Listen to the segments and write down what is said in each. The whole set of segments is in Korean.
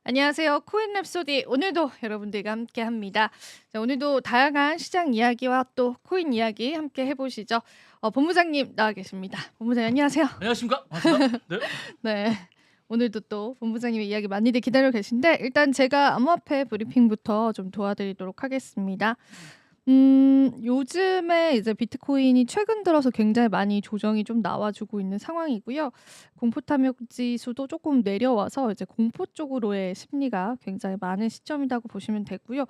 안녕하세요. 코인 랩소디 오늘도 여러분들과 함께합니다. 자, 오늘도 다양한 시장 이야기와 또 코인 이야기 함께 해보시죠. 본부장님 나와 계십니다. 본부장님 안녕하세요. 안녕하십니까? 반갑습니다. 네. 네. 오늘도 또 본부장님의 이야기 많이들 기다리고 계신데 일단 제가 암호화폐 브리핑부터 좀 도와드리도록 하겠습니다. 요즘에 이제 비트코인이 최근 들어서 굉장히 많이 조정이 좀 나와주고 있는 상황이고요. 공포 탐욕 지수도 조금 내려와서 이제 공포 쪽으로의 심리가 굉장히 많은 시점이라고 보시면 되고요.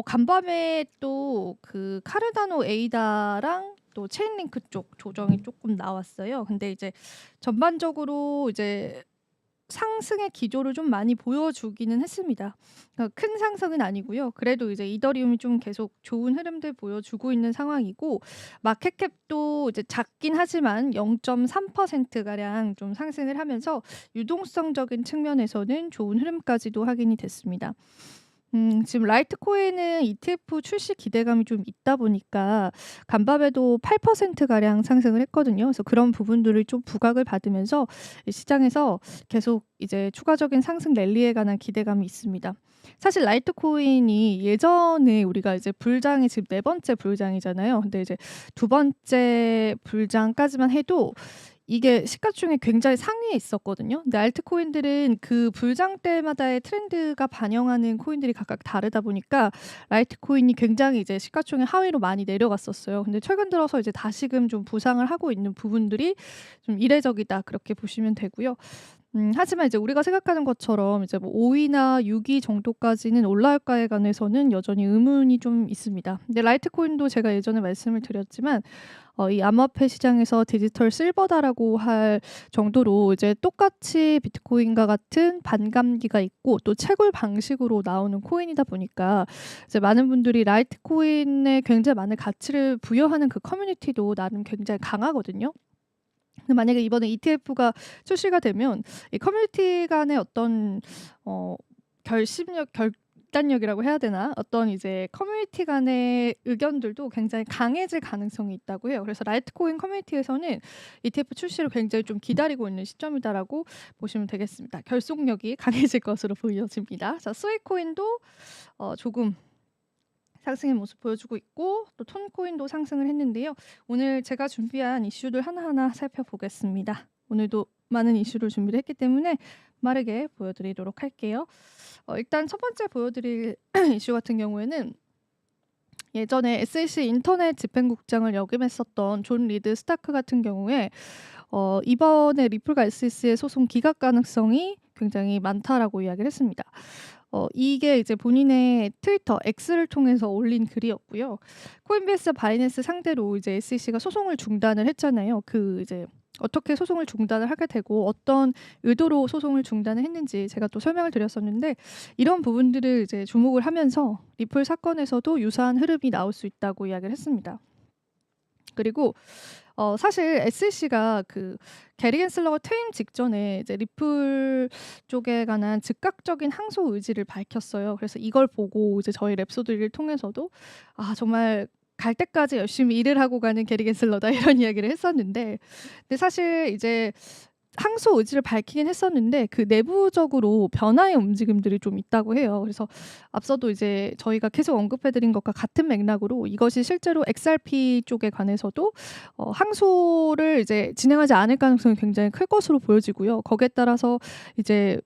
간밤에 또 그 카르다노 에이다랑 또 체인링크 쪽 조정이 조금 나왔어요. 근데 이제 전반적으로 이제 상승의 기조를 좀 많이 보여주기는 했습니다. 큰 상승은 아니고요. 그래도 이제 이더리움이 좀 계속 좋은 흐름들 보여주고 있는 상황이고 마켓캡도 이제 작긴 하지만 0.3% 가량 좀 상승을 하면서 유동성적인 측면에서는 좋은 흐름까지도 확인이 됐습니다. 지금 라이트코인은 ETF 출시 기대감이 좀 있다 보니까 간밤에도 8% 가량 상승을 했거든요. 그래서 그런 부분들을 좀 부각을 받으면서 이 시장에서 계속 이제 추가적인 상승 랠리에 관한 기대감이 있습니다. 사실 라이트코인이 예전에 우리가 이제 불장이 지금 네 번째 불장이잖아요. 근데 이제 두 번째 불장까지만 해도 이게 시가총액 굉장히 상위에 있었거든요. 근데 알트코인들은 그 불장 때마다의 트렌드가 반영하는 코인들이 각각 다르다 보니까 라이트코인이 굉장히 이제 시가총액 하위로 많이 내려갔었어요. 근데 최근 들어서 이제 다시금 좀 부상을 하고 있는 부분들이 좀 이례적이다 그렇게 보시면 되고요. 하지만 이제 우리가 생각하는 것처럼 이제 뭐 5 위나 6위 정도까지는 올라올까에 관해서는 여전히 의문이 좀 있습니다. 근데 라이트코인도 제가 예전에 말씀을 드렸지만 이 암호화폐 시장에서 디지털 실버다라고 할 정도로 이제 똑같이 비트코인과 같은 반감기가 있고 또 채굴 방식으로 나오는 코인이다 보니까 이제 많은 분들이 라이트코인에 굉장히 많은 가치를 부여하는 그 커뮤니티도 나름 굉장히 강하거든요. 근데 만약에 이번에 ETF가 출시가 되면 이 커뮤니티 간의 어떤 결심력 결단력이라고 해야 되나? 어떤 이제 커뮤니티 간의 의견들도 굉장히 강해질 가능성이 있다고 해요. 그래서 라이트코인 커뮤니티에서는 ETF 출시를 굉장히 좀 기다리고 있는 시점이다라고 보시면 되겠습니다. 결속력이 강해질 것으로 보여집니다. 자, 스웨이코인도 조금 상승의 모습 보여주고 있고 또 톤코인도 상승을 했는데요. 오늘 제가 준비한 이슈들 하나하나 살펴보겠습니다. 오늘도 많은 이슈를 준비를 했기 때문에 빠르게 보여드리도록 할게요. 일단 첫 번째 보여드릴 이슈 같은 경우에는 예전에 SEC 인터넷 집행국장을 역임했었던 존 리드 스타크 같은 경우에 이번에 리플과 SEC의 소송 기각 가능성이 굉장히 많다라고 이야기를 했습니다. 이게 이제 본인의 트위터 X를 통해서 올린 글이었고요. 코인베이스 바이낸스 상대로 이제 SEC가 소송을 중단을 했잖아요. 그 이제 어떻게 소송을 중단을 하게 되고 어떤 의도로 소송을 중단을 했는지 제가 또 설명을 드렸었는데 이런 부분들을 이제 주목을 하면서 리플 사건에서도 유사한 흐름이 나올 수 있다고 이야기를 했습니다. 그리고 사실 SEC가 그 게리 겐슬러가 퇴임 직전에 이제 리플 쪽에 관한 즉각적인 항소 의지를 밝혔어요. 그래서 이걸 보고 이제 저희 랩소드를 통해서도 정말 갈 때까지 열심히 일을 하고 가는 게리 겐슬러다 이런 이야기를 했었는데 근데 사실 이제 항소 의지를 밝히긴 했었는데 그 내부적으로 변화의 움직임들이 좀 있다고 해요. 그래서 앞서도 이제 저희가 계속 언급해 드린 것과 같은 맥락으로 이것이 실제로 XRP 쪽에 관해서도 항소를 이제 진행하지 않을 가능성이 굉장히 클 것으로 보여지고요. 거기에 따라서 이제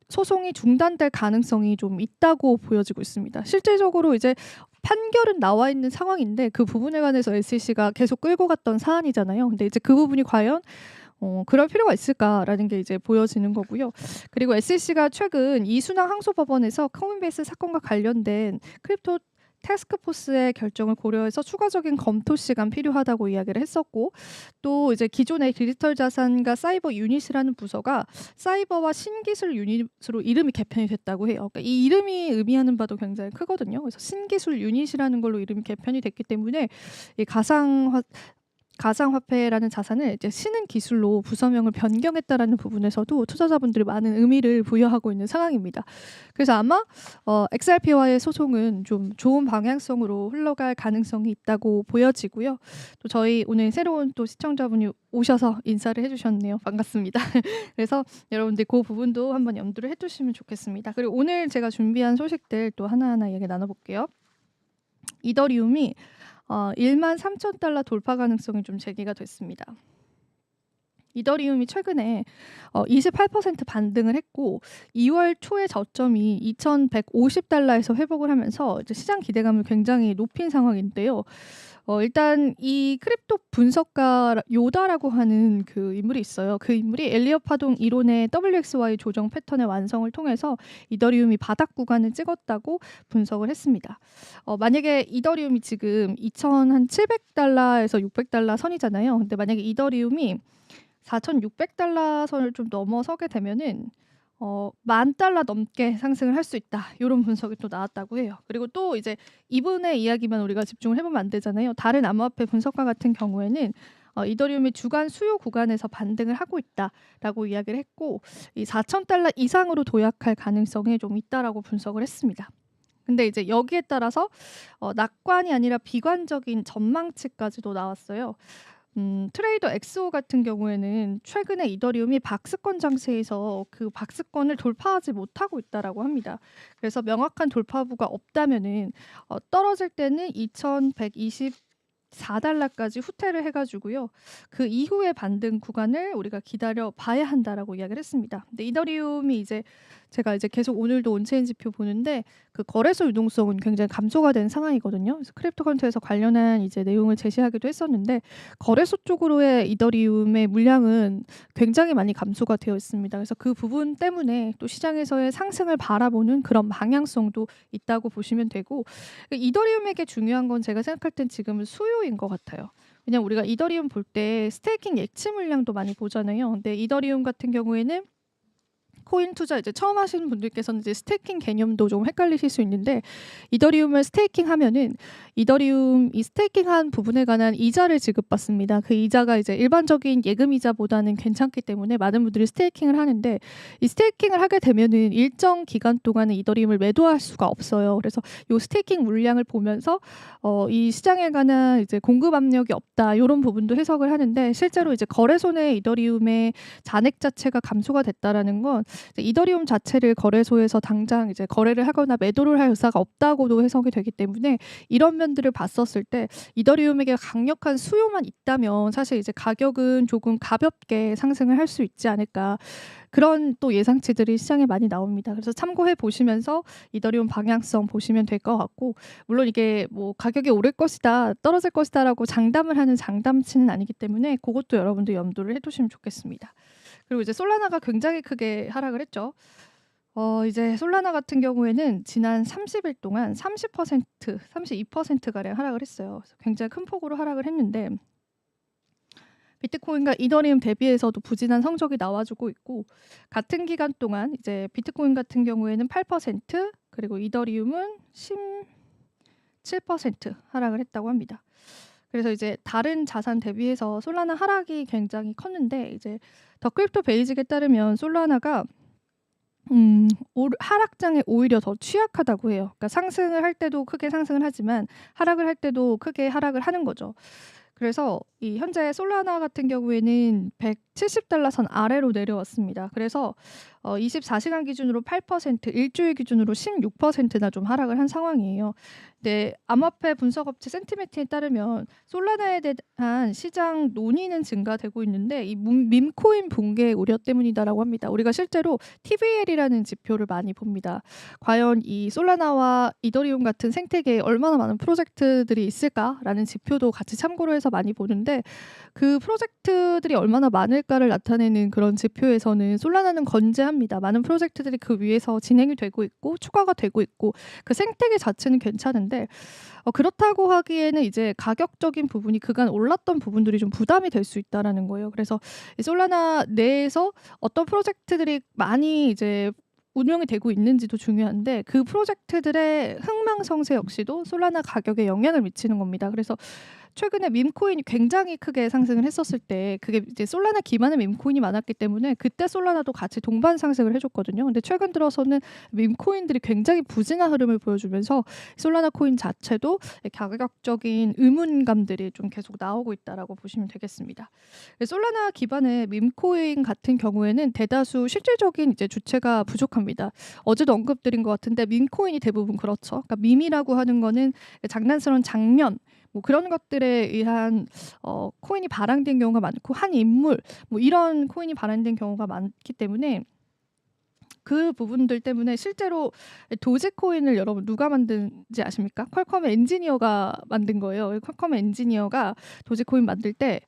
소송이 중단될 가능성이 좀 있다고 보여지고 있습니다. 실질적으로 이제 판결은 나와 있는 상황인데 그 부분에 관해서 SEC가 계속 끌고 갔던 사안이잖아요. 근데 이제 그 부분이 과연 그럴 필요가 있을까라는 게 이제 보여지는 거고요. 그리고 SEC가 최근 이순왕 항소법원에서 코인베이스 사건과 관련된 크립토 태스크포스의 결정을 고려해서 추가적인 검토 시간 필요하다고 이야기를 했었고 또 이제 기존의 디지털 자산과 사이버 유닛이라는 부서가 사이버와 신기술 유닛으로 이름이 개편이 됐다고 해요. 그러니까 이 이름이 의미하는 바도 굉장히 크거든요. 그래서 신기술 유닛이라는 걸로 이름이 개편이 됐기 때문에 이 가상화폐라는 자산을 이제 신은 기술로 부서명을 변경했다라는 부분에서도 투자자분들이 많은 의미를 부여하고 있는 상황입니다. 그래서 아마 XRP와의 소송은 좀 좋은 방향성으로 흘러갈 가능성이 있다고 보여지고요. 또 저희 오늘 새로운 또 시청자분이 오셔서 인사를 해주셨네요. 반갑습니다. 그래서 여러분들 그 부분도 한번 염두를 해두시면 좋겠습니다. 그리고 오늘 제가 준비한 소식들 또 하나하나 얘기 나눠볼게요. 이더리움이 13,000달러 돌파 가능성이 좀 제기가 됐습니다. 이더리움이 최근에 28% 반등을 했고 2월 초의 저점이 2,150달러에서 회복을 하면서 이제 시장 기대감을 굉장히 높인 상황인데요. 일단 이 크립토 분석가 요다라고 하는 그 인물이 있어요. 그 인물이 엘리엇 파동 이론의 WXY 조정 패턴의 완성을 통해서 이더리움이 바닥 구간을 찍었다고 분석을 했습니다. 만약에 이더리움이 지금 2,700달러에서 600달러 선이잖아요. 근데 만약에 이더리움이 4,600달러 선을 좀 넘어서게 되면은 10,000달러 넘게 상승을 할 수 있다. 이런 분석이 또 나왔다고 해요. 그리고 또 이제 이분의 이야기만 우리가 집중을 해보면 안 되잖아요. 다른 암호화폐 분석가 같은 경우에는 이더리움이 주간 수요 구간에서 반등을 하고 있다라고 이야기를 했고 이 4,000달러 이상으로 도약할 가능성이 좀 있다라고 분석을 했습니다. 근데 이제 여기에 따라서 낙관이 아니라 비관적인 전망치까지도 나왔어요. 트레이더 엑소 같은 경우에는 최근에 이더리움이 박스권 장세에서 그 박스권을 돌파하지 못하고 있다라고 합니다. 그래서 명확한 돌파부가 없다면은 떨어질 때는 2,124달러까지 후퇴를 해가지고요. 그 이후의 반등 구간을 우리가 기다려 봐야 한다라고 이야기를 했습니다. 근데 이더리움이 이제 제가 이제 계속 오늘도 온체인 지표 보는데 그 거래소 유동성은 굉장히 감소가 된 상황이거든요. 그래서 크립토컨트에서 관련한 이제 내용을 제시하기도 했었는데 거래소 쪽으로의 이더리움의 물량은 굉장히 많이 감소가 되어 있습니다. 그래서 그 부분 때문에 또 시장에서의 상승을 바라보는 그런 방향성도 있다고 보시면 되고 이더리움에게 중요한 건 제가 생각할 땐 지금은 수요인 것 같아요. 왜냐면 우리가 이더리움 볼 때 스테이킹 예치 물량도 많이 보잖아요. 근데 이더리움 같은 경우에는 코인 투자 이제 처음 하시는 분들께서는 이제 스테이킹 개념도 좀 헷갈리실 수 있는데 이더리움을 스테이킹하면은 이더리움 이 스테이킹한 부분에 관한 이자를 지급받습니다. 그 이자가 이제 일반적인 예금 이자보다는 괜찮기 때문에 많은 분들이 스테이킹을 하는데 이 스테이킹을 하게 되면은 일정 기간 동안은 이더리움을 매도할 수가 없어요. 그래서 이 스테이킹 물량을 보면서 이 시장에 관한 이제 공급 압력이 없다 이런 부분도 해석을 하는데 실제로 이제 거래소 내 이더리움의 잔액 자체가 감소가 됐다라는 건 이더리움 자체를 거래소에서 당장 이제 거래를 하거나 매도를 할 의사가 없다고도 해석이 되기 때문에 이런 면들을 봤었을 때 이더리움에게 강력한 수요만 있다면 사실 이제 가격은 조금 가볍게 상승을 할 수 있지 않을까. 그런 또 예상치들이 시장에 많이 나옵니다. 그래서 참고해 보시면서 이더리움 방향성 보시면 될 것 같고 물론 이게 뭐 가격이 오를 것이다 떨어질 것이다라고 장담을 하는 장담치는 아니기 때문에 그것도 여러분들 염두를 해두시면 좋겠습니다. 그리고 이제 솔라나가 굉장히 크게 하락을 했죠. 이제 솔라나 같은 경우에는 지난 30일 동안 30%, 32%가량 하락을 했어요. 그래서 굉장히 큰 폭으로 하락을 했는데 비트코인과 이더리움 대비해서도 부진한 성적이 나와주고 있고 같은 기간 동안 이제 비트코인 같은 경우에는 8% 그리고 이더리움은 17% 하락을 했다고 합니다. 그래서 이제 다른 자산 대비해서 솔라나 하락이 굉장히 컸는데 이제 더 크립토 베이직에 따르면 솔라나가 하락장에 오히려 더 취약하다고 해요. 그러니까 상승을 할 때도 크게 상승을 하지만 하락을 할 때도 크게 하락을 하는 거죠. 그래서 이 현재 솔라나 같은 경우에는 170달러 선 아래로 내려왔습니다. 그래서 24시간 기준으로 8%, 일주일 기준으로 16%나 좀 하락을 한 상황이에요. 네, 암호화폐 분석업체 센티메트에 따르면 솔라나에 대한 시장 논의는 증가되고 있는데 이 밈코인 붕괴 우려 때문이다라고 합니다. 우리가 실제로 TVL이라는 지표를 많이 봅니다. 과연 이 솔라나와 이더리움 같은 생태계에 얼마나 많은 프로젝트들이 있을까라는 지표도 같이 참고로 해서 많이 보는데 그 프로젝트들이 얼마나 많을까를 나타내는 그런 지표에서는 솔라나는 건재합니다. 많은 프로젝트들이 그 위에서 진행이 되고 있고 추가가 되고 있고 그 생태계 자체는 괜찮은데 그렇다고 하기에는 이제 가격적인 부분이 그간 올랐던 부분들이 좀 부담이 될 수 있다라는 거예요. 그래서 이 솔라나 내에서 어떤 프로젝트들이 많이 이제 운영이 되고 있는지도 중요한데 그 프로젝트들의 흥망성쇠 역시도 솔라나 가격에 영향을 미치는 겁니다. 그래서 최근에 밈코인이 굉장히 크게 상승을 했었을 때 그게 이제 솔라나 기반의 밈코인이 많았기 때문에 그때 솔라나도 같이 동반 상승을 해 줬거든요. 근데 최근 들어서는 밈코인들이 굉장히 부진한 흐름을 보여주면서 솔라나 코인 자체도 가격적인 의문감들이 좀 계속 나오고 있다라고 보시면 되겠습니다. 솔라나 기반의 밈코인 같은 경우에는 대다수 실질적인 이제 주체가 부족합니다. 어제도 언급드린 것 같은데 밈코인이 대부분 그렇죠. 그러니까 밈이라고 하는 거는 장난스러운 장면 뭐 그런 것들에 의한 코인이 발행된 경우가 많고 한 인물 뭐 이런 코인이 발행된 경우가 많기 때문에 그 부분들 때문에 실제로 도지코인을 여러분 누가 만든지 아십니까? 퀄컴의 엔지니어가 만든 거예요. 퀄컴의 엔지니어가 도지코인 만들 때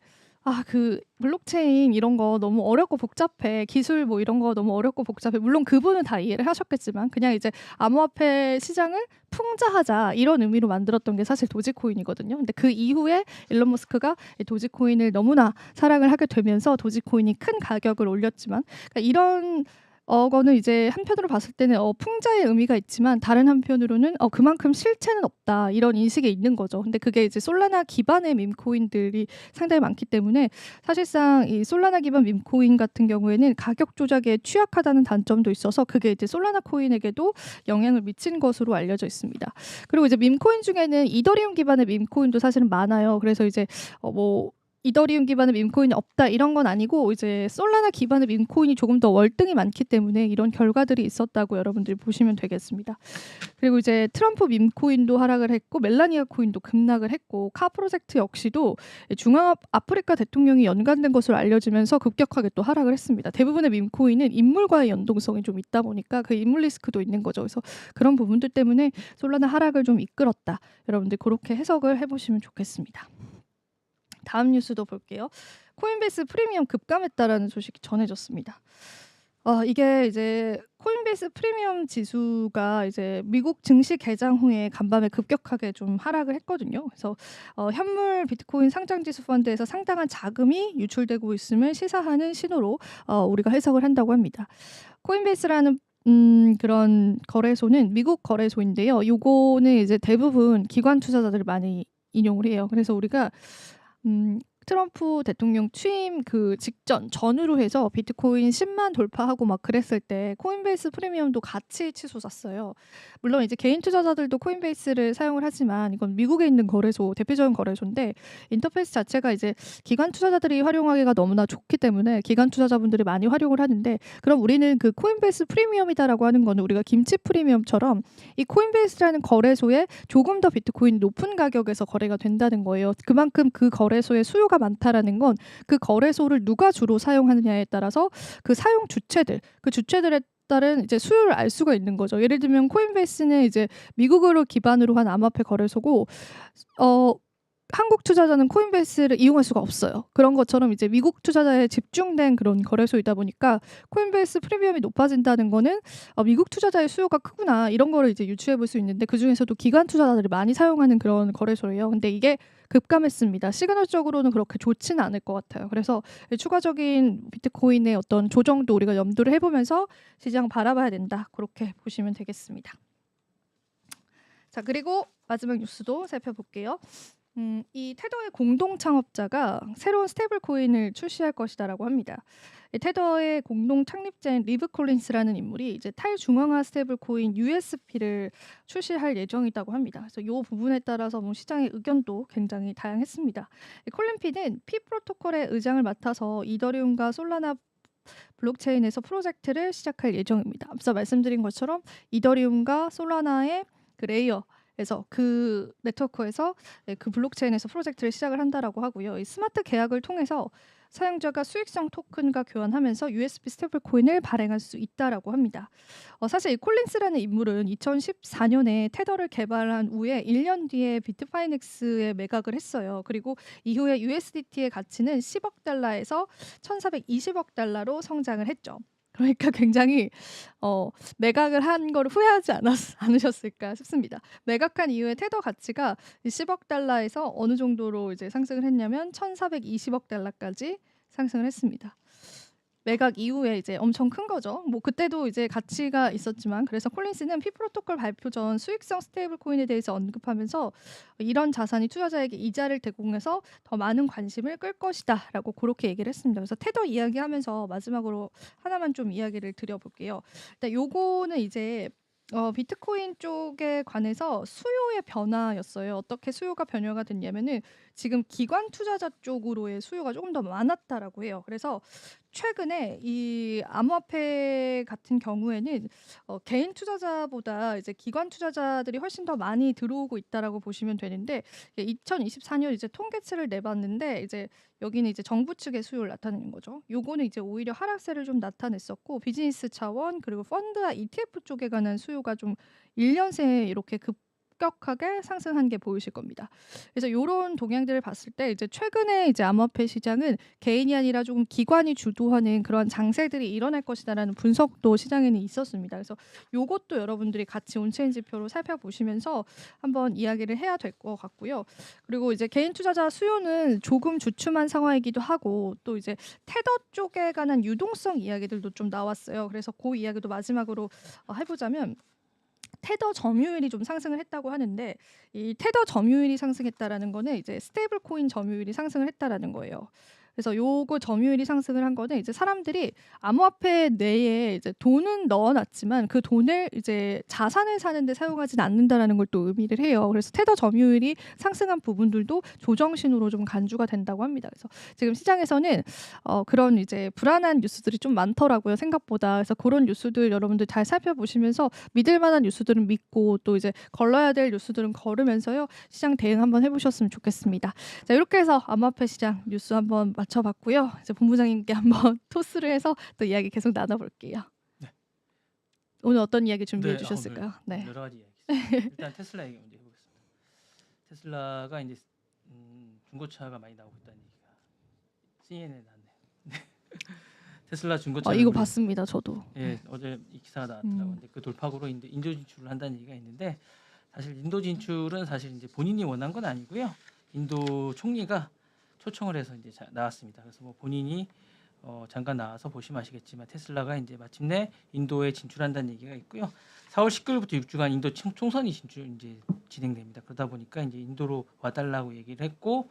그 블록체인 이런 거 너무 어렵고 복잡해. 기술 뭐 이런 거 너무 어렵고 복잡해. 물론 그분은 다 이해를 하셨겠지만 그냥 이제 암호화폐 시장을 풍자하자 이런 의미로 만들었던 게 사실 도지코인이거든요. 근데 그 이후에 일론 머스크가 도지코인을 너무나 사랑을 하게 되면서 도지코인이 큰 가격을 올렸지만 그러니까 이런 거는 이제 한편으로 봤을 때는 풍자의 의미가 있지만 다른 한편으로는 그만큼 실체는 없다 이런 인식이 있는 거죠. 근데 그게 이제 솔라나 기반의 밈코인들이 상당히 많기 때문에 사실상 이 솔라나 기반 밈코인 같은 경우에는 가격 조작에 취약하다는 단점도 있어서 그게 이제 솔라나 코인에게도 영향을 미친 것으로 알려져 있습니다. 그리고 이제 밈코인 중에는 이더리움 기반의 밈코인도 사실은 많아요. 그래서 이제 뭐 이더리움 기반의 밈코인이 없다 이런 건 아니고 이제 솔라나 기반의 밈코인이 조금 더 월등히 많기 때문에 이런 결과들이 있었다고 여러분들이 보시면 되겠습니다. 그리고 이제 트럼프 밈코인도 하락을 했고 멜라니아 코인도 급락을 했고 카 프로젝트 역시도 중앙아프리카 대통령이 연관된 것으로 알려지면서 급격하게 또 하락을 했습니다. 대부분의 밈코인은 인물과의 연동성이 좀 있다 보니까 그 인물 리스크도 있는 거죠. 그래서 그런 부분들 때문에 솔라나 하락을 좀 이끌었다. 여러분들 그렇게 해석을 해보시면 좋겠습니다. 다음 뉴스도 볼게요. 코인베이스 프리미엄 급감했다라는 소식이 전해졌습니다. 이게 이제 코인베이스 프리미엄 지수가 이제 미국 증시 개장 후에 간밤에 급격하게 좀 하락을 했거든요. 그래서 현물 비트코인 상장지수 펀드에서 상당한 자금이 유출되고 있음을 시사하는 신호로 우리가 해석을 한다고 합니다. 코인베이스라는 그런 거래소는 미국 거래소인데요. 요거는 이제 대부분 기관 투자자들이 많이 인용을 해요. 그래서 우리가 트럼프 대통령 취임 그 직전 전후로 해서 비트코인 10만 돌파하고 막 그랬을 때 코인베이스 프리미엄도 같이 치솟았어요. 물론 이제 개인 투자자들도 코인베이스를 사용을 하지만 이건 미국에 있는 거래소 대표적인 거래소인데 인터페이스 자체가 이제 기관 투자자들이 활용하기가 너무나 좋기 때문에 기관 투자자분들이 많이 활용을 하는데 그럼 우리는 그 코인베이스 프리미엄이다라고 하는 거는 우리가 김치 프리미엄처럼 이 코인베이스라는 거래소에 조금 더 비트코인이 높은 가격에서 거래가 된다는 거예요. 그만큼 그 거래소에 수요가 많다라는 건 그 거래소를 누가 주로 사용하느냐에 따라서 그 사용 주체들, 그 주체들에 따른 이제 수요를 알 수가 있는 거죠. 예를 들면 코인베이스는 이제 미국으로 기반으로 한 암호화폐 거래소고 한국 투자자는 코인베이스를 이용할 수가 없어요. 그런 것처럼 이제 미국 투자자에 집중된 그런 거래소이다 보니까 코인베이스 프리미엄이 높아진다는 거는 미국 투자자의 수요가 크구나 이런 거를 이제 유추해 볼 수 있는데 그 중에서도 기관 투자자들이 많이 사용하는 그런 거래소예요. 근데 이게 급감했습니다. 시그널적으로는 그렇게 좋지는 않을 것 같아요. 그래서 추가적인 비트코인의 어떤 조정도 우리가 염두를 해보면서 시장 바라봐야 된다. 그렇게 보시면 되겠습니다. 자, 그리고 마지막 뉴스도 살펴볼게요. 이 테더의 공동 창업자가 새로운 스테이블 코인을 출시할 것이다라고 합니다. 테더의 공동 창립자인 리브 콜린스라는 인물이 이제 탈중앙화 스테이블 코인 USP를 출시할 예정이라고 합니다. 그래서 이 부분에 따라서 뭐 시장의 의견도 굉장히 다양했습니다. 콜린 피는 피 프로토콜의 의장을 맡아서 이더리움과 솔라나 블록체인에서 프로젝트를 시작할 예정입니다. 앞서 말씀드린 것처럼 이더리움과 솔라나의 그 레이어 그래서 그 네트워크에서 그 블록체인에서 프로젝트를 시작을 한다라고 하고요. 이 스마트 계약을 통해서 사용자가 수익성 토큰과 교환하면서 USB 스테이블 코인을 발행할 수 있다라고 합니다. 사실 이 콜린스라는 인물은 2014년에 테더를 개발한 후에 1년 뒤에 비트파이넥스에 매각을 했어요. 그리고 이후에 USDT의 가치는 10억 달러에서 1,420억 달러로 성장을 했죠. 그러니까 굉장히 매각을 한 걸 후회하지 않으셨을까 싶습니다. 매각한 이후에 테더 가치가 10억 달러에서 어느 정도로 이제 상승을 했냐면 1,420억 달러까지 상승을 했습니다. 매각 이후에 이제 엄청 큰 거죠. 뭐 그때도 이제 가치가 있었지만 그래서 콜린스는 피 프로토콜 발표 전 수익성 스테이블 코인에 대해서 언급하면서 "이런 자산이 투자자에게 이자를 제공해서 더 많은 관심을 끌 것이다."라고 고렇게 얘기를 했습니다. 그래서 테더 이야기하면서 마지막으로 하나만 좀 이야기를 드려 볼게요. 일단 요거는 이제 비트코인 쪽에 관해서 수요의 변화였어요. 어떻게 수요가 변화가 됐냐면은 지금 기관 투자자 쪽으로의 수요가 조금 더 많았다라고 해요. 그래서 최근에 이 암호화폐 같은 경우에는 개인 투자자보다 이제 기관 투자자들이 훨씬 더 많이 들어오고 있다라고 보시면 되는데, 이게 2024년 이제 통계치를 내봤는데 이제 여기는 이제 정부 측의 수요를 나타내는 거죠. 요거는 이제 오히려 하락세를 좀 나타냈었고, 비즈니스 차원 그리고 펀드와 ETF 쪽에 관한 수요가 좀 1년 새에 이렇게 급격하게 상승한 게 보이실 겁니다. 그래서 요런 동향들을 봤을 때 이제 최근에 이제 암호화폐 시장은 개인이 아니라 조금 기관이 주도하는 그런 장세들이 일어날 것이다라는 분석도 시장에는 있었습니다. 그래서 요것도 여러분들이 같이 온체인 지표로 살펴보시면서 한번 이야기를 해야 될 것 같고요. 그리고 이제 개인 투자자 수요는 조금 주춤한 상황이기도 하고, 또 이제 테더 쪽에 관한 유동성 이야기들도 좀 나왔어요. 그래서 그 이야기도 마지막으로 해보자면, 테더 점유율이 좀 상승을 했다고 하는데, 이 테더 점유율이 상승했다라는 거는 이제 스테이블 코인 점유율이 상승을 했다라는 거예요. 그래서 요거 점유율이 상승을 한 거는 이제 사람들이 암호화폐 내에 이제 돈은 넣어놨지만 그 돈을 이제 자산을 사는데 사용하진 않는다라는 걸 또 의미를 해요. 그래서 테더 점유율이 상승한 부분들도 조정신으로 좀 간주가 된다고 합니다. 그래서 지금 시장에서는 그런 이제 불안한 뉴스들이 좀 많더라고요, 생각보다. 그래서 그런 뉴스들 여러분들 잘 살펴보시면서 믿을 만한 뉴스들은 믿고, 또 이제 걸러야 될 뉴스들은 걸으면서요, 시장 대응 한번 해보셨으면 좋겠습니다. 자, 이렇게 해서 암호화폐 시장 뉴스 한번 맞춰봤고요. 이제 본부장님께 한번 토스를 해서 또 이야기 계속 나눠볼게요. 네. 오늘 어떤 이야기 준비해 네, 주셨을까요? 네. 여러 가지 이야기 있습니다. 일단 테슬라 얘기 먼저 해보겠습니다. 테슬라가 이제 중고차가 많이 나오고 있다는 얘기가 CNN에 나왔네요. 테슬라 중고차 이거 봤습니다, 저도. 예, 어제 이 기사가 나왔더라고요. 음. 근데 그 돌파구로 인도 진출을 한다는 얘기가 있는데, 사실 인도 진출은 사실 이제 본인이 원한 건 아니고요. 인도 총리가 초청을 해서 이제 나왔습니다. 그래서 뭐 본인이 잠깐 나와서 보시면 아시겠지만 테슬라가 이제 마침내 인도에 진출한다는 얘기가 있고요. 4월 19일부터 6주간 인도 총선이 이제 진행됩니다. 그러다 보니까 이제 인도로 와달라고 얘기를 했고,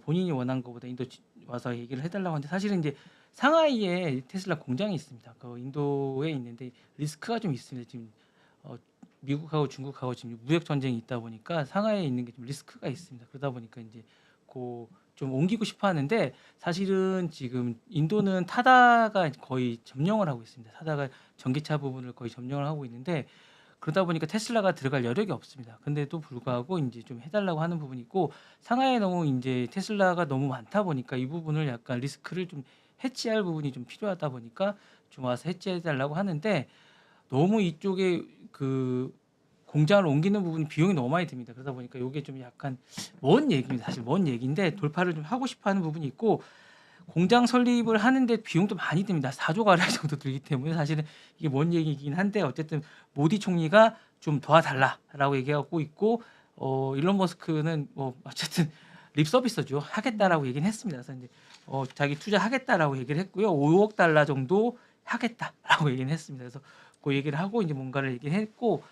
본인이 원한 것보다 인도 와서 얘기를 해달라고 하는데, 사실은 이제 상하이에 테슬라 공장이 있습니다. 그 인도에 있는데 리스크가 좀 있습니다. 지금 미국하고 중국하고 지금 무역 전쟁이 있다 보니까 상하이에 있는 게 좀 리스크가 있습니다. 그러다 보니까 이제 좀 옮기고 싶어 하는데, 사실은 지금 인도는 타다가 거의 점령을 하고 있습니다. 타다가 전기차 부분을 거의 점령을 하고 있는데, 그러다 보니까 테슬라가 들어갈 여력이 없습니다. 근데도 불구하고 이제 좀 해달라고 하는 부분이 있고, 상하이에 너무 이제 테슬라가 너무 많다 보니까 이 부분을 약간 리스크를 좀 해치할 부분이 좀 필요하다 보니까 좀 와서 해치해달라고 하는데, 너무 이쪽에 그 공장을 옮기는 부분 비용이 너무 많이 듭니다. 그러다 보니까 이게 좀 약간 먼 얘기입니다. 사실 먼 얘기인데 돌파를 좀 하고 싶어하는 부분이 있고, 공장 설립을 하는데 비용도 많이 듭니다. 4조 가량 정도 들기 때문에 사실은 이게 먼 얘기이긴 한데, 어쨌든 모디 총리가 좀 도와달라라고 얘기하고 있고, 일론 머스크는 뭐 어쨌든 립 서비스죠, 하겠다라고 얘기는 했습니다. 그래서 이제 자기 투자하겠다라고 얘기를 했고요. 5억 달러 정도 하겠다라고 얘기는 했습니다. 그래서 그 얘기를 하고 이제 뭔가를 얘기를 했고,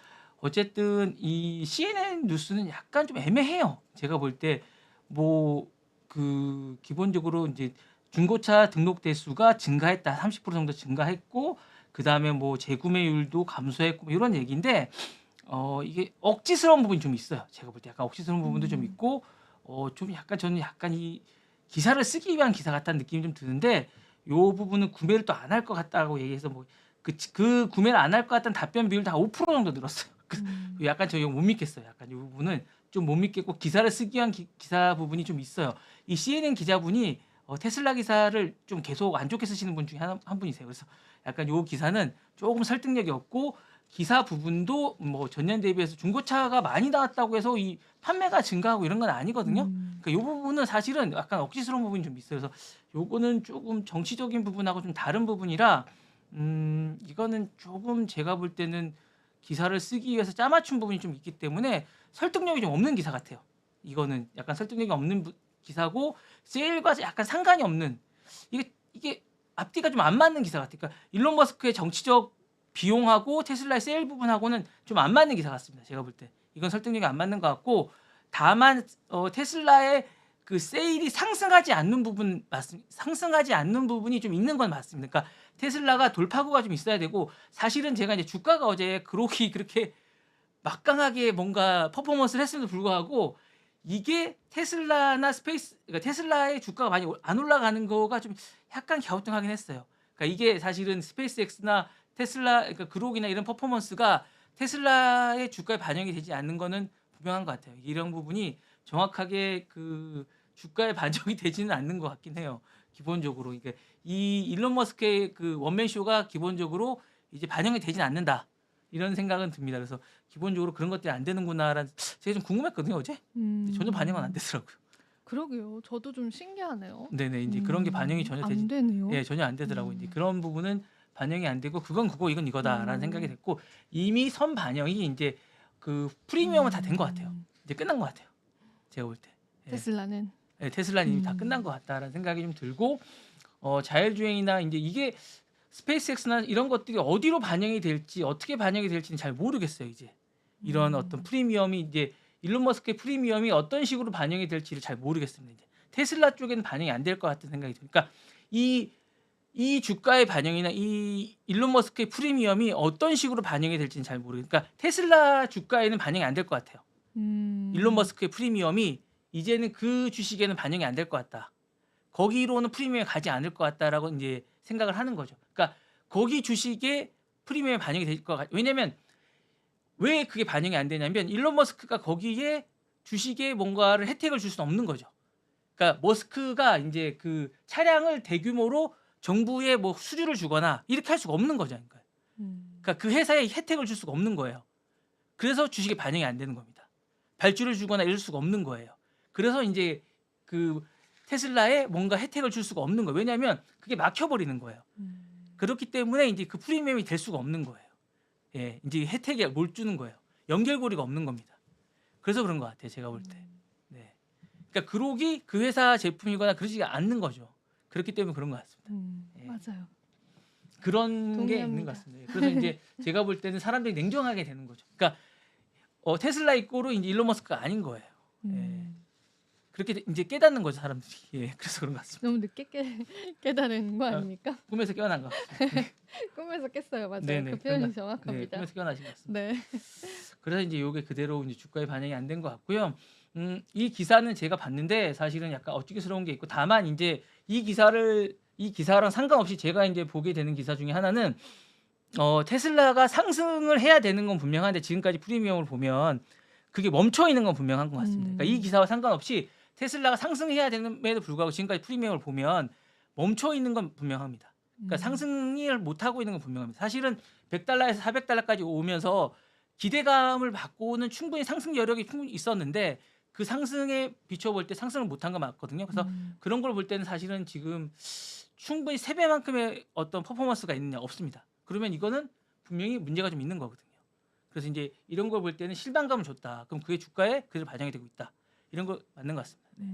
어쨌든 이 CNN 뉴스는 약간 좀 애매해요. 제가 볼 때 뭐 그 기본적으로 이제 중고차 등록 대수가 증가했다, 30% 정도 증가했고, 그 다음에 뭐 재구매율도 감소했고 뭐 이런 얘기인데, 이게 억지스러운 부분이 좀 있어요. 제가 볼 때 약간 억지스러운 부분도 좀 있고, 좀 약간 저는 약간 이 기사를 쓰기 위한 기사 같다는 느낌이 좀 드는데, 요 부분은 구매를 또 안 할 것 같다고 얘기해서 뭐 그 구매를 안 할 것 같다는 답변 비율 다 5% 정도 늘었어요. 약간 저 이거 못 믿겠어요. 약간 이 부분은 좀 못 믿겠고, 기사를 쓰기 위한 기사 부분이 좀 있어요. 이 CNN 기자분이 테슬라 기사를 좀 계속 안 좋게 쓰시는 분 중에 한 분이세요. 그래서 약간 요 기사는 조금 설득력이 없고, 기사 부분도 뭐 전년 대비해서 중고차가 많이 나왔다고 해서 이 판매가 증가하고 이런 건 아니거든요. 그러니까 요 부분은 사실은 약간 억지스러운 부분이 좀 있어요. 그래서 요거는 조금 정치적인 부분하고 좀 다른 부분이라, 이거는 조금 제가 볼 때는 기사를 쓰기 위해서 짜맞춘 부분이 좀 있기 때문에 설득력이 좀 없는 기사 같아요. 이거는 약간 설득력이 없는 기사고, 세일과 약간 상관이 없는, 이게 앞뒤가 좀 안 맞는 기사 같아요. 그러니까 일론 머스크의 정치적 비용하고 테슬라의 세일 부분하고는 좀 안 맞는 기사 같습니다. 제가 볼 때 이건 설득력이 안 맞는 것 같고 다만 테슬라의 그 세일이 상승하지 않는 부분 맞습니다. 상승하지 않는 부분이 좀 있는 건 맞습니다. 그러니까 테슬라가 돌파구가 좀 있어야 되고 사실은 제가 이제 주가가 어제 그렇게 막강하게 뭔가 퍼포먼스를 했음에도 불구하고 이게 테슬라나 스페이스 그러니까 테슬라의 주가가 많이 안 올라가는 거가 좀 약간 갸우뚱하긴 했어요. 그러니까 이게 사실은 스페이스X나 테슬라 그러니까 그록이나 이런 퍼포먼스가 테슬라의 주가에 반영이 되지 않는 거는 분명한 것 같아요. 이런 부분이 정확하게 그 주가에 반영이 되지는 않는 것 같긴 해요. 기본적으로 이게 이 일론 머스크의 그 원맨 쇼가 기본적으로 이제 반영이 되진 않는다. 이런 생각은 듭니다. 그래서 기본적으로 그런 것들이 안 되는구나라는 제가 좀 궁금했거든요 어제. 근데 전혀 반영은 안 되더라고요. 그러게요. 저도 좀 신기하네요. 네네 이제 그런 게 반영이 전혀 되지 안 되네요. 예 전혀 안 되더라고요. 이제 그런 부분은 반영이 안 되고 그건 그거 이건 이거다라는 생각이 됐고 이미 선 반영이 이제 그 프리미엄은 다 된 것 같아요. 이제 끝난 것 같아요. 제가 볼 때. 예. 테슬라는. 예, 테슬라는 이미 다 끝난 것 같다라는 생각이 좀 들고 자율주행이나 이제 이게 스페이스X나 이런 것들이 어디로 반영이 될지 어떻게 반영이 될지는 잘 모르겠어요 이제 이런 어떤 프리미엄이 이제 일론 머스크의 프리미엄이 어떤 식으로 반영이 될지를 잘 모르겠습니다. 이제 테슬라 쪽에는 반영이 안 될 것 같은 생각이 드니까 이 주가의 반영이나 이 일론 머스크의 프리미엄이 어떤 식으로 반영이 될지는 잘 모르겠어요. 그러니까 테슬라 주가에는 반영이 안 될 것 같아요. 일론 머스크의 프리미엄이 이제는 그 주식에는 반영이 안 될 것 같다. 거기로는 프리미엄이 가지 않을 것 같다라고 이제 생각을 하는 거죠. 그러니까 거기 주식에 프리미엄이 반영이 될 것 같아요. 왜냐하면 왜 그게 반영이 안 되냐면 일론 머스크가 거기에 주식에 뭔가를 혜택을 줄 수는 없는 거죠. 그러니까 머스크가 이제 그 차량을 대규모로 정부에 뭐 수주를 주거나 이렇게 할 수가 없는 거죠. 그러니까 그 회사에 혜택을 줄 수가 없는 거예요. 그래서 주식에 반영이 안 되는 겁니다. 발주를 주거나 이럴 수가 없는 거예요. 그래서 이제 그 테슬라에 뭔가 혜택을 줄 수가 없는 거예요. 왜냐하면 그게 막혀버리는 거예요. 그렇기 때문에 이제 그 프리미엄이 될 수가 없는 거예요. 예, 이제 혜택에 뭘 주는 거예요. 연결고리가 없는 겁니다. 그래서 그런 것 같아요. 제가 볼 때. 네. 그러니까 그록이 그 회사 제품이거나 그러지 않는 거죠. 그렇기 때문에 그런 것 같습니다. 예. 맞아요. 그런 게 있는 것 동의합니다. 같습니다. 그래서 이제 제가 볼 때는 사람들이 냉정하게 되는 거죠. 그러니까 테슬라 이꼬로 이제 일론 머스크가 아닌 거예요. 예. 그렇게 이제 깨닫는 거죠 사람들이. 예, 그래서 그런 것 같습니다. 너무 늦게 깨달은 거 아닙니까? 꿈에서 깨어난 것 같습니다. 꿈에서 깼어요. 맞아요. 네네, 그 표현이 네, 정확합니다. 꿈에서 깨어나신 것 같습니다. 네. 그래서 이제 이게 그대로 이제 주가에 반영이 안 된 것 같고요. 이 기사는 제가 봤는데 사실은 약간 어쩌기스러운 게 있고 다만 이제 이 기사랑 상관없이 제가 이제 보게 되는 기사 중에 하나는 테슬라가 상승을 해야 되는 건 분명한데 지금까지 프리미엄을 보면 그게 멈춰 있는 건 분명한 것 같습니다. 그러니까 이 기사와 상관없이 테슬라가 상승해야 되는데도 불구하고 지금까지 프리미엄을 보면 멈춰 있는 건 분명합니다. 그러니까 상승을 못 하고 있는 건 분명합니다. 사실은 100달러에서 400달러까지 오면서 기대감을 받고는 충분히 상승 여력이 충분히 있었는데 그 상승에 비춰볼 때 상승을 못한 거 맞거든요. 그래서 그런 걸 볼 때는 사실은 지금 충분히 3배만큼의 어떤 퍼포먼스가 있느냐 없습니다. 그러면 이거는 분명히 문제가 좀 있는 거거든요. 그래서 이제 이런 걸 볼 때는 실망감을 줬다. 그럼 그게 주가에 그대로 반영이 되고 있다. 이런 거 맞는 것 같습니다. 네.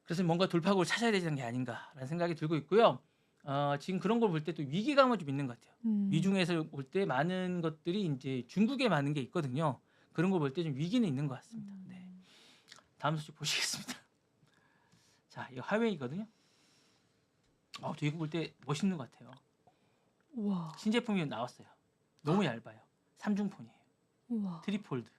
그래서 뭔가 돌파구를 찾아야 되는 게 아닌가라는 생각이 들고 있고요. 지금 그런 걸 볼 때 또 위기감은 좀 있는 것 같아요. 미중에서 볼 때 많은 것들이 이제 중국에 많은 게 있거든요. 그런 걸 볼 때 좀 위기는 있는 것 같습니다. 네. 다음 소식 보시겠습니다. 자, 이거 하웨이거든요. 저 이거 볼 때 멋있는 것 같아요. 우와. 신제품이 나왔어요. 너무 얇아요. 3중폰이에요. 우와. 트리폴드.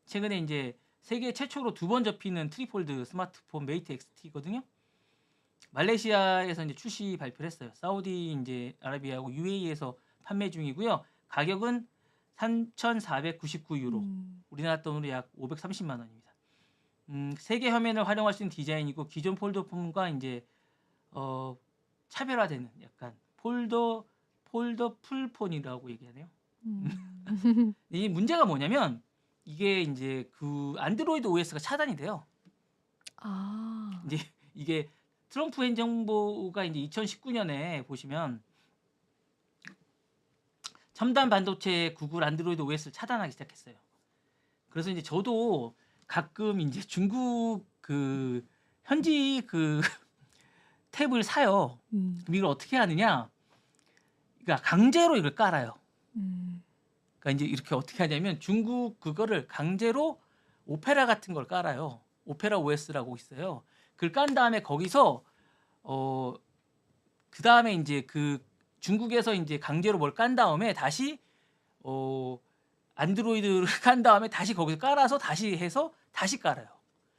최근에 이제 세계 최초로 2번 접히는 트리폴드 스마트폰 메이트 XT거든요. 말레이시아에서 이제 출시 발표를 했어요. 사우디 이제 아라비아하고 UAE에서 판매 중이고요. 가격은 3,499유로. 우리나라 돈으로 약 530만 원입니다. 3개 화면을 활용할 수 있는 디자인이고 기존 폴더폰과 이제 차별화되는 약간 폴더 풀폰이라고 얘기하네요. 이 문제가 뭐냐면 이게 이제 그 안드로이드 OS가 차단이 돼요. 이제 이게 트럼프 행정부가 이제 2019년에 보시면 첨단 반도체 구글 안드로이드 OS를 차단하기 시작했어요. 그래서 이제 저도 가끔 이제 중국 그 현지 그 탭을 사요. 음. 그럼 이걸 어떻게 하느냐? 그러니까 강제로 이걸 깔아요. 음. 그러니까 이제 이렇게 어떻게 하냐면 중국 그거를 강제로 오페라 같은 걸 깔아요. 오페라 OS라고 있어요. 그걸 깐 다음에 거기서 그 다음에 이제 그 중국에서 이제 강제로 뭘 깐 다음에 다시 안드로이드를 깐 다음에 다시 거기서 깔아서 다시 해서 다시 깔아요.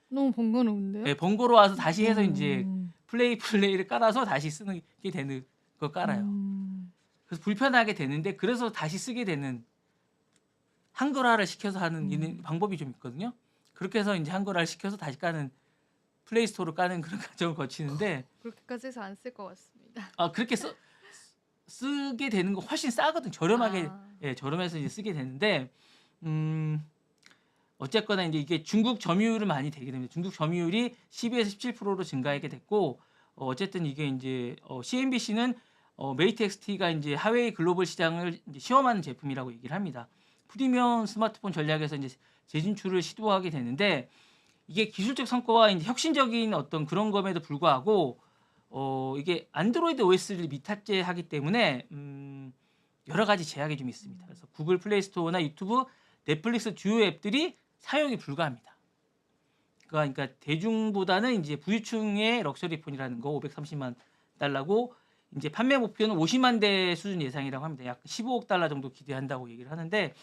너무 번거로운데요? 네, 번거로 와서 다시 해서 이제 음. 플레이를 깔아서 다시 쓰는 게 되는 거 깔아요. 그래서 불편하게 되는데 그래서 다시 쓰게 되는 한글화를 시켜서 하는 방법이 좀 있거든요. 그렇게 해서 이제 한글화를 시켜서 다시 까는 플레이스토어로 까는 그런 과정을 거치는데 그렇게까지 해서 안 쓸 것 같습니다. 그렇게 쓰게 되는 거 훨씬 싸거든. 저렴하게 아. 예, 저렴해서 이제 쓰게 되는데 어쨌거나 이제 이게 중국 점유율은 많이 되게 됩니다. 중국 점유율이 12에서 17%로 증가하게 됐고 어쨌든 이게 이제 CNBC는 메이트 XT가 이제 하웨이 글로벌 시장을 이제 시험하는 제품이라고 얘기를 합니다. 프리미엄 스마트폰 전략에서 이제 재진출을 시도하게 되는데 이게 기술적 성과와 이제 혁신적인 어떤 그런 점에도 불구하고 이게 안드로이드 OS를 미탑재하기 때문에 여러 가지 제약이 좀 있습니다. 그래서 구글 플레이 스토어나 유튜브, 넷플릭스 주요 앱들이 사용이 불가합니다. 그러니까 대중보다는 이제 부유층의 럭셔리 폰이라는 거 530만 달러고 이제 판매 목표는 50만 대 수준 예상이라고 합니다. 약 15억 달러 정도 기대한다고 얘기를 하는데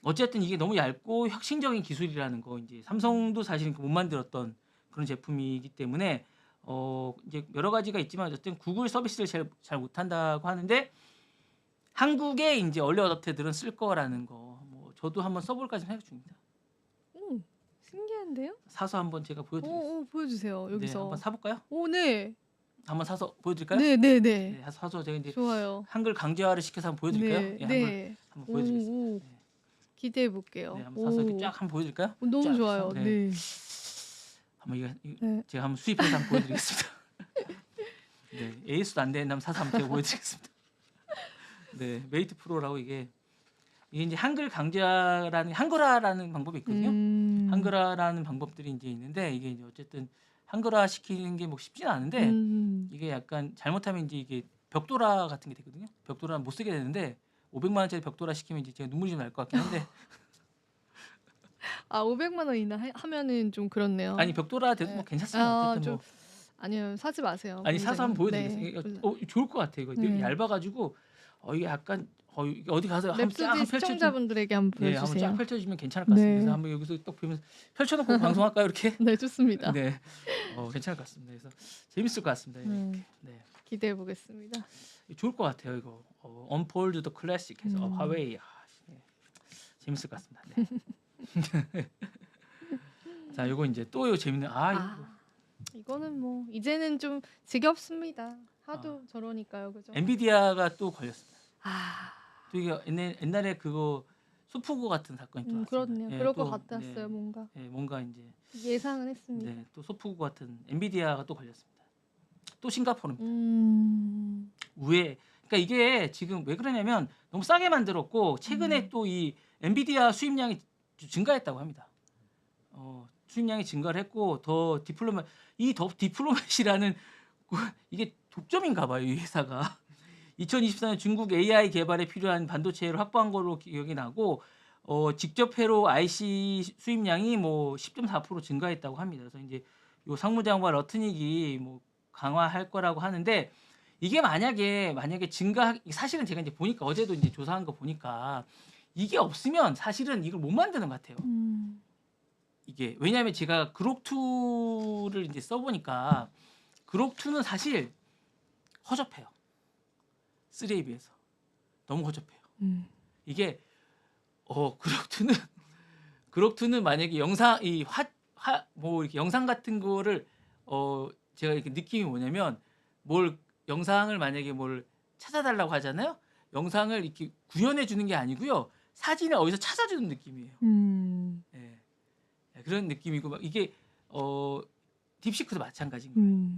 어쨌든 이게 너무 얇고 혁신적인 기술이라는 거 이제 삼성도 사실 못 만들었던 그런 제품이기 때문에 이제 여러 가지가 있지만 어쨌든 구글 서비스를 잘 못한다고 하는데 한국의 이제 얼리 어댑터들은 쓸 거라는 거. 뭐 저도 한번 써볼까 좀 생각 중입니다. 오, 신기한데요? 사서 한번 제가 보여드리겠습니다. 오, 보여주세요. 네, 여기서. 한번 사볼까요? 오, 네. 한번 사서 보여드릴까요? 네, 네, 네, 네. 사서 제가 이제 좋아요. 한글 강제화를 시켜서 한번 보여드릴까요? 네, 예, 네. 한번 보여드리겠습니다. 오, 네, 기대해 볼게요. 네, 한번 사서 이렇게 쫙 한번 보여드릴까요? 너무 쫙 좋아요. 사서, 네. 한번 이거 네. 제가 한번 수입해서 한번 보여드리겠습니다. 네, AS도 안 되는 다음 사서 한번 제가 보여드리겠습니다. 네, 메이트 프로라고 이게 이제 한글 강제화라는 한글화라는 방법이 있거든요. 한글화라는 방법들이 이제 있는데 이게 이제 어쨌든 한글화 시키는 게 뭐 쉽지는 않은데 이게 약간 잘못하면 이제 이게 벽돌화 같은 게 되거든요. 벽돌화 못 쓰게 되는데 500만 원짜리 벽돌화 시키면 이제 제가 눈물이 좀 날 것 같긴 한데 아, 500만 원 이나 하면은 좀 그렇네요. 아니 벽돌화 돼도 네. 뭐 괜찮습니다. 어쨌든 뭐 아니요, 사지 마세요. 아니 사서 한번 네. 보여드리겠습니다. 좋을 것 같아요. 이거 네. 얇아가지고 이게 약간 이게 어디 가서 한번 쫙 랩소디 펼쳐주면 시청자분들에게 한번 네, 한번 보여주세요. 쫙 펼쳐주면 괜찮을 것 같습니다. 네. 그래서 한번 여기서 딱 보면서 펼쳐놓고 방송할까요 이렇게? 네, 좋습니다. 네, 괜찮을 것 같습니다. 그래서 재밌을 것 같습니다. 네, 기대해 보겠습니다. 좋을 것 같아요. 이거 Unfold the Classic 해서 화웨이 네. 재밌을 것 같습니다. 네. 자, 요거 이제 또 재밌는 이거는 뭐 이제는 좀 지겹습니다. 하도 저러니까요, 그죠? 엔비디아가 또 걸렸습니다. 또 이게 옛날에 그거 소프고 같은 사건이 또 왔습니다. 그렇네요. 예, 그럴 또, 것 같았어요, 뭔가. 예, 뭔가 이제 예상은 했습니다. 네, 또 소프고 같은 엔비디아가 또 걸렸습니다. 또 싱가포르입니다. 왜? 그러니까 이게 지금 왜 그러냐면 너무 싸게 만들었고 최근에 또 이 엔비디아 수입량이 증가했다고 합니다. 수입량이 증가를 했고 더 디플로맷이라는 이게 독점인가 봐요, 이 회사가. 2024년 중국 AI 개발에 필요한 반도체를 확보한 걸로 기억이 나고 직접 회로 IC 수입량이 뭐 10.4% 증가했다고 합니다. 그래서 이제 요 상무장관 러트닉이 뭐 강화할 거라고 하는데 이게 만약에 사실은 제가 이제 보니까 어제도 이제 조사한 거 보니까 이게 없으면 사실은 이걸 못 만드는 것 같아요. 이게 왜냐하면 제가 그록2를 이제 써보니까 그록2는 사실 허접해요. 3에 비해서 너무 허접해요. 이게 그록2는 만약에 영상 뭐 이렇게 영상 같은 거를 제가 이렇게 느낌이 뭐냐면 영상을 만약에 뭘 찾아달라고 하잖아요. 영상을 이렇게 구현해 주는 게 아니고요. 사진을 어디서 찾아주는 느낌이에요. 예. 그런 느낌이고 막 이게 딥시크도 마찬가지인 거예요.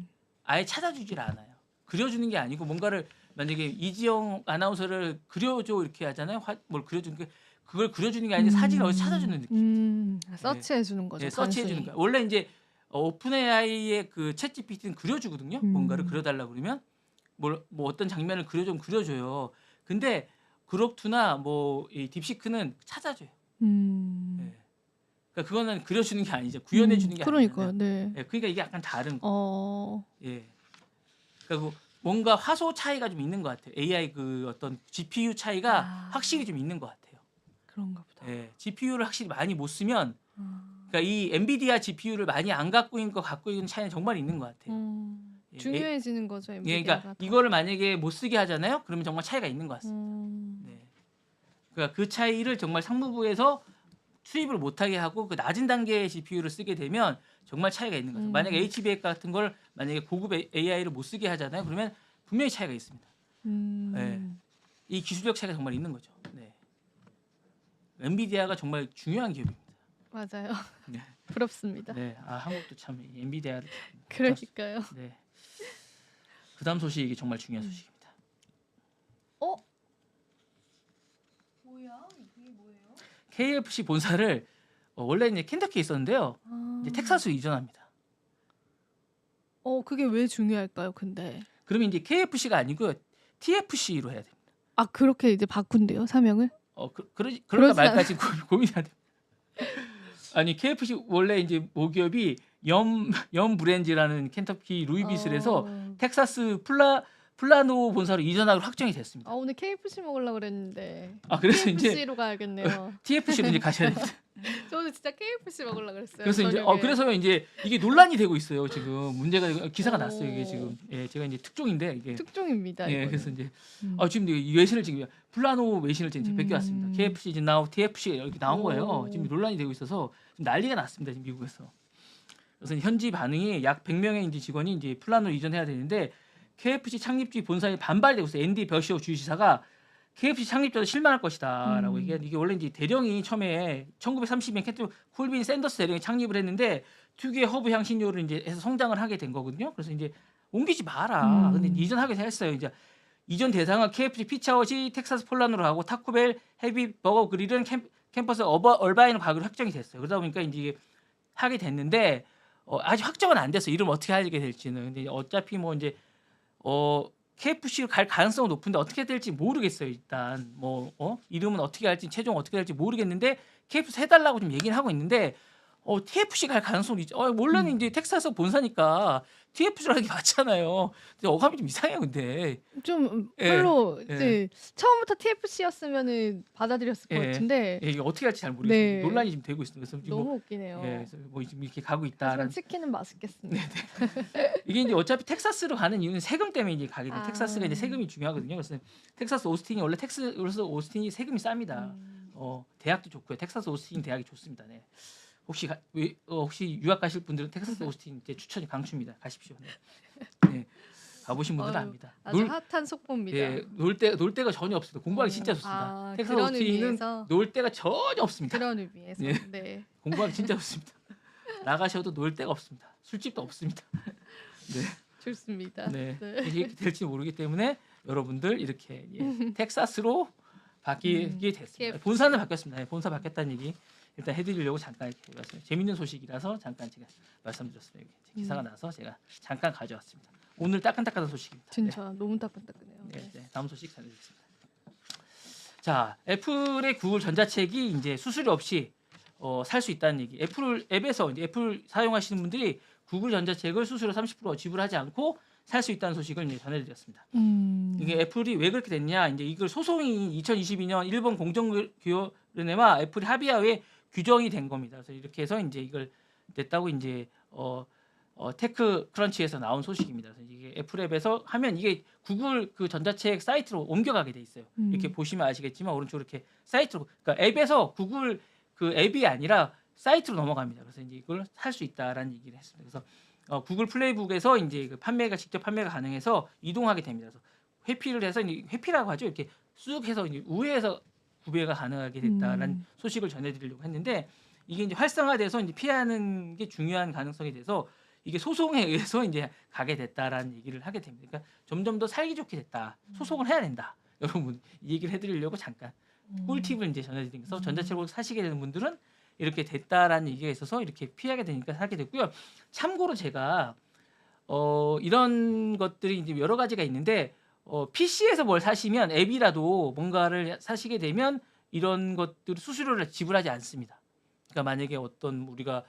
아예 찾아주질 않아요. 그려주는 게 아니고 뭔가를 만약에 이지영 아나운서를 그려줘 이렇게 하잖아요. 뭘 그려주는 게 그걸 그려주는 게 아니라 사진을 어디서 찾아주는 느낌. 서치해 주는 거죠. 네, 서치해 주는 단순히. 거예요. 원래 이제 오픈 AI의 그 챗 GPT는 그려주거든요. 뭔가를 음. 그려달라 그러면 뭐 어떤 장면을 그려줘요. 근데 그록2나 뭐 이 딥시크는 찾아줘요. 음. 예. 그러니까 그거는 그려주는 게 아니죠. 구현해 주는 게 그러니까요. 아니잖아요. 네. 예, 그러니까 이게 약간 다른 거. 어. 예. 그리고 뭔가 화소 차이가 좀 있는 것 같아요. AI 그 어떤 GPU 차이가 아. 확실히 좀 있는 것 같아요. 그런가 보다. 예, GPU를 확실히 많이 못 쓰면, 아. 그러니까 이 엔비디아 GPU를 많이 안 갖고 있는 거 갖고 있는 차이는 정말 있는 것 같아요. 예, 중요해지는 거죠, 예, 엔비디아가 그러니까 더. 이거를 만약에 못 쓰게 하잖아요. 그러면 정말 차이가 있는 것 같습니다. 네. 그러니까 그 차이를 정말 상무부에서 투입을 못하게 하고 그 낮은 단계의 GPU를 쓰게 되면 정말 차이가 있는 거죠. 만약에 HBX 같은 걸 만약에 고급 AI를 못 쓰게 하잖아요. 그러면 분명히 차이가 있습니다. 네. 이 기술력 차이가 정말 있는 거죠. 네. 엔비디아가 정말 중요한 기업입니다. 맞아요. 네. 부럽습니다. 네. 아, 한국도 참 엔비디아를 참 그러니까요. 네. 그다음 소식이 정말 중요한 소식입니다. 뭐야? 이게 뭐예요? KFC 본사를 원래 이제 켄터키에 있었는데요. 이제 텍사스로 이전합니다. 그게 왜 중요할까요, 근데? 그러면 이제 KFC가 아니고요. TFC로 해야 됩니다. 아, 그렇게 이제 바꾼대요, 사명을? 그럴까 그러진 말까 지금 고민해야 됩니다. 아니 KFC 원래 이제 모기업이 염 브랜즈라는 켄터키 루이비슬에서 텍사스 플라노 본사로 이전하기로 확정이 됐습니다. 오늘 KFC 먹으려고 그랬는데. 그래서 이제 KFC로 가야겠네요. TFC로 이제 가셔야 됩니다. 저는 진짜 KFC 먹으려고 그랬어요. 그래서 이제 저녁에. 그래서 이제 이게 논란이 되고 있어요. 지금 문제가 기사가 났어요. 이게 오. 지금 제가 이제 특종인데 이게 특종입니다. 이거는. 그래서 이제 음. 지금 이 외신을 지금 플라노 외신을 지금 베껴왔습니다. KFC 이제 now TFC 이렇게 나온 거예요. 오. 지금 논란이 되고 있어서 지금 난리가 났습니다. 지금 미국에서. 그래서 현지 반응이 약 100명의 이제 직원이 이제 플라노로 이전해야 되는데 KFC 창립주의 본사에 반발되고 있어요. 앤디 버시오 주지사가 KFC 창립자도 실망할 것이다라고 이게 원래 이제 대령이 처음에 1930년 켄트 콜빈 샌더스 대령이 창립을 했는데 특유의 허브 향신료를 이제 해서 성장을 하게 된 거거든요. 그래서 이제 옮기지 마라. 근데 이전하게 했어요. 이제 이전 대상은 KFC 피차헛이 텍사스 폴란으로 하고 타코벨 헤비 버거 그릴은 캠퍼스 얼바인으로 가기로 확정이 됐어요. 그러다 보니까 이제 이게 하게 됐는데 아직 확정은 안 됐어요. 이름 어떻게 하게 될지는. 근데 어차피 뭐 이제 KFC로 갈 가능성은 높은데 어떻게 될지 모르겠어요. 일단 이름은 어떻게 할지 최종 어떻게 될지 모르겠는데 KFC 해달라고 좀 얘기를 하고 있는데 TFC 갈 가능성이 있죠. 원래는 이제 텍사스 본사니까 TFC로 하는 게 맞잖아요. 근데 어감이 좀 이상해요. 근데 좀 예, 별로 예. 이제 처음부터 TFC였으면은 받아들였을 것 예, 같은데 이게 어떻게 할지 잘 모르겠어요. 네. 논란이 지금 되고 있습니다. 그래서 지금 너무 웃기네요. 그래서 지금 이렇게 가고 하지만 있다라는. 치킨은 맛있겠습니다. 이게 이제 어차피 텍사스로 가는 이유는 세금 때문에 이제 가게 돼요. 아. 텍사스가 이제 세금이 중요하거든요. 그래서 텍사스 오스틴이 원래 텍사스 오스틴이 세금이 쌉니다. 대학도 좋고요. 텍사스 오스틴 대학이 좋습니다. 네. 혹시 유학 가실 분들은 텍사스 오스틴 제 추천이 강추입니다. 가십시오. 네. 가보신 분들은 아유, 압니다. 아주 핫한 속보입니다. 놀 데가 전혀 없습니다. 공부하기 진짜 좋습니다. 텍사스 그런 오스틴은 의미에서 놀 데가 전혀 없습니다. 그런 의미에서 예. 네. 공부하기 진짜 좋습니다. 나가셔도 놀 데가 없습니다. 술집도 없습니다. 네. 좋습니다. 네. 네. 이게 될지 모르기 때문에 여러분들 이렇게 텍사스로 바뀌게 됐습니다. KFC. 본사는 바뀌었습니다. 본사 바뀌었다는 얘기 일단 해드리려고 잠깐 이렇게 말씀. 재밌는 소식이라서 잠깐 제가 말씀드렸습니다. 이렇게 기사가 나서 제가 잠깐 가져왔습니다. 오늘 따끈따끈한 소식입니다. 진짜 너무 따끈따끈해요. 네. 다음 소식 전해드리겠습니다. 자, 애플의 구글 전자책이 이제 수수료 없이 살 수 있다는 얘기. 애플 앱에서 이제 애플 사용하시는 분들이 구글 전자책을 수수료 30% 지불하지 않고 살 수 있다는 소식을 이제 전해드렸습니다. 이게 애플이 왜 그렇게 됐냐? 이제 이걸 소송이 2022년 일본 공정위원회와 애플이 합의하에 규정이 된 겁니다. 그래서 이렇게 해서 이제 이걸 됐다고 이제 테크 크런치에서 나온 소식입니다. 그래서 이게 애플 앱에서 하면 이게 구글 그 전자책 사이트로 옮겨가게 돼 있어요. 이렇게 보시면 아시겠지만 오른쪽 이렇게 사이트로, 그러니까 앱에서 구글 그 앱이 아니라 사이트로 넘어갑니다. 그래서 이제 이걸 살 수 있다라는 얘기를 했습니다. 그래서 구글 플레이북에서 이제 그 직접 판매가 가능해서 이동하게 됩니다. 그래서 회피를 해서 이제 회피라고 하죠. 이렇게 쑥 해서 이제 우회해서 구매가 가능하게 됐다라는 소식을 전해드리려고 했는데 이게 이제 활성화돼서 이제 피하는 게 중요한 가능성이 돼서 이게 소송에 의해서 이제 가게 됐다라는 얘기를 하게 됩니다. 그러니까 점점 더 살기 좋게 됐다. 소송을 해야 된다. 여러분 이 얘기를 해드리려고 잠깐 꿀팁을 이제 전해드린 거서 전자책으로 사시게 되는 분들은 이렇게 됐다라는 얘기가 있어서 이렇게 피하게 되니까 사게 됐고요. 참고로 제가 이런 것들이 이제 여러 가지가 있는데 PC에서 뭘 사시면 앱이라도 뭔가를 사시게 되면 이런 것들 수수료를 지불하지 않습니다. 그러니까 만약에 어떤 우리가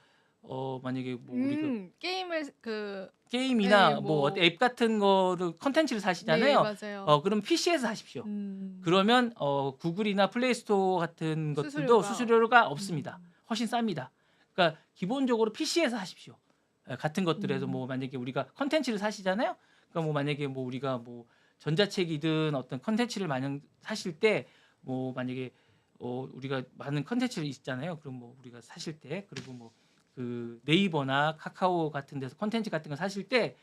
만약에 뭐 우리가 게임을 그 게임이나 네, 뭐 뭐 앱 같은 거를 컨텐츠를 네, 사시잖아요. 맞아요. 그럼 PC에서 사십시오. 음. 그러면 구글이나 플레이스토어 같은 것들도 수수료가 수수료가 없습니다. 음. 훨씬 쌉니다. 그러니까 기본적으로 PC에서 하십시오. 같은 것들에도 음. 뭐 만약에 우리가 컨텐츠를 사시잖아요. 그러니까 뭐 만약에 뭐 우리가 뭐 전자책이든 어떤 컨텐츠를 만약 사실 때 뭐 만약에 우리가 많은 컨텐츠를 있잖아요. 그럼 뭐 우리가 사실 때 그리고 뭐 그 네이버나 카카오 같은 데서 컨텐츠 같은 거 사실 때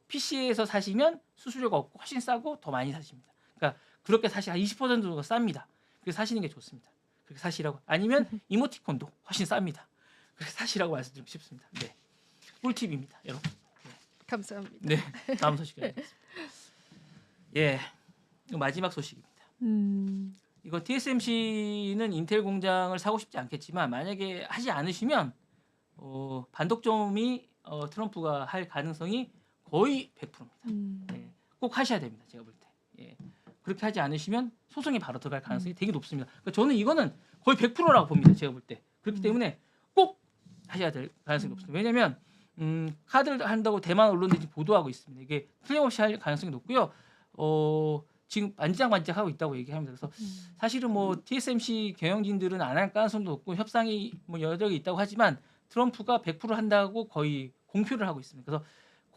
PC에서 사시면 수수료가 없고 훨씬 싸고 더 많이 사십니다. 그러니까 그렇게 사시 한 20% 정도 쌉니다. 그래서 사시는 게 좋습니다. 그렇게 사시라고. 아니면 이모티콘도 훨씬 쌉니다. 그렇게 사시라고 말씀드리고 싶습니다. 네. 꿀팁입니다, 여러분. 감사합니다. 네. 다음 소식 알겠습니다. 예. 이거 마지막 소식입니다. 이거 TSMC는 인텔 공장을 사고 싶지 않겠지만 만약에 하지 않으시면 반독점이 트럼프가 할 가능성이 거의 100%입니다. 예, 꼭 하셔야 됩니다. 제가 볼 때. 예, 그렇게 하지 않으시면 소송이 바로 들어갈 가능성이 되게 높습니다. 그러니까 저는 이거는 거의 100%라고 봅니다. 제가 볼 때. 그렇기 때문에 꼭 하셔야 될 가능성이 높습니다. 왜냐하면 카드를 한다고 대만 언론들이 보도하고 있습니다. 이게 틀림없이 할 가능성이 높고요. 지금 만지작만지작하고 있다고 얘기합니다. 그래서 사실은 뭐 TSMC 경영진들은 안 할 가능성도 높고 협상이 뭐 여러 개 있다고 하지만 트럼프가 100% 한다고 거의 공표를 하고 있습니다. 그래서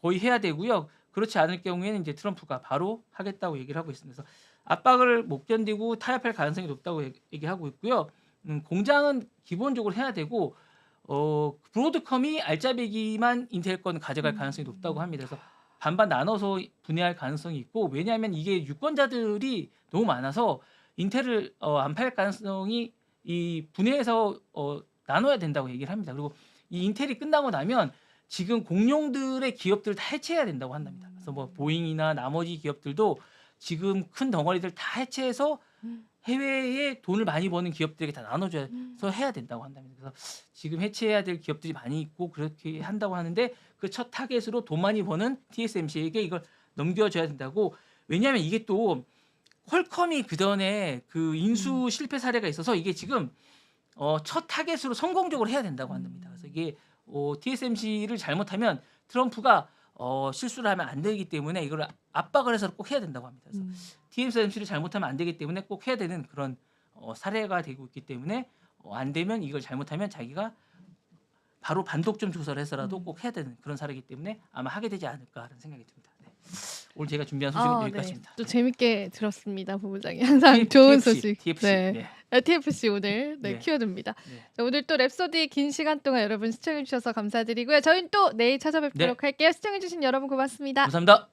거의 해야 되고요. 그렇지 않을 경우에는 이제 트럼프가 바로 하겠다고 얘기를 하고 있습니다. 그래서 압박을 못 견디고 타협할 가능성이 높다고 얘기하고 있고요. 공장은 기본적으로 해야 되고 브로드컴이 알짜배기만 인텔 건 가져갈 가능성이 높다고 합니다. 그래서 반반 나눠서 분해할 가능성이 있고 왜냐하면 이게 유권자들이 너무 많아서 인텔을 안 팔 가능성이 이 분해해서 나눠야 된다고 얘기를 합니다. 그리고 이 인텔이 끝나고 나면 지금 공룡들의 기업들을 다 해체해야 된다고 한답니다. 그래서 뭐 보잉이나 나머지 기업들도 지금 큰 덩어리들 다 해체해서 해외에 돈을 많이 버는 기업들에게 다 나눠줘서 해야 된다고 한답니다. 그래서 지금 해체해야 될 기업들이 많이 있고 그렇게 한다고 하는데 그 첫 타겟으로 돈 많이 버는 TSMC에게 이걸 넘겨줘야 된다고. 왜냐하면 이게 또 퀄컴이 그 전에 그 인수 실패 사례가 있어서 이게 지금 첫 타겟으로 성공적으로 해야 된다고 한답니다. 그래서 이게 TSMC를 잘못하면 트럼프가 실수를 하면 안 되기 때문에 이걸 압박을 해서 꼭 해야 된다고 합니다. 그래서 TSMC를 잘못하면 안 되기 때문에 꼭 해야 되는 그런 사례가 되고 있기 때문에 안 되면 이걸 잘못하면 자기가 바로 반독점 조사를 해서라도 꼭 해야 되는 그런 사례이기 때문에 아마 하게 되지 않을까라는 생각이 듭니다. 네. 오늘 제가 준비한 소식은 여기까지입니다. 또 네. 재밌게 들었습니다, 부부장이. 항상 좋은 소식. TFC. 네. 네. TFC 오늘 네. 키워드입니다. 네. 자, 오늘 또 랩소디 긴 시간 동안 여러분 시청해 주셔서 감사드리고요. 저희는 또 내일 찾아뵙도록 할게요. 시청해 주신 여러분 고맙습니다. 감사합니다.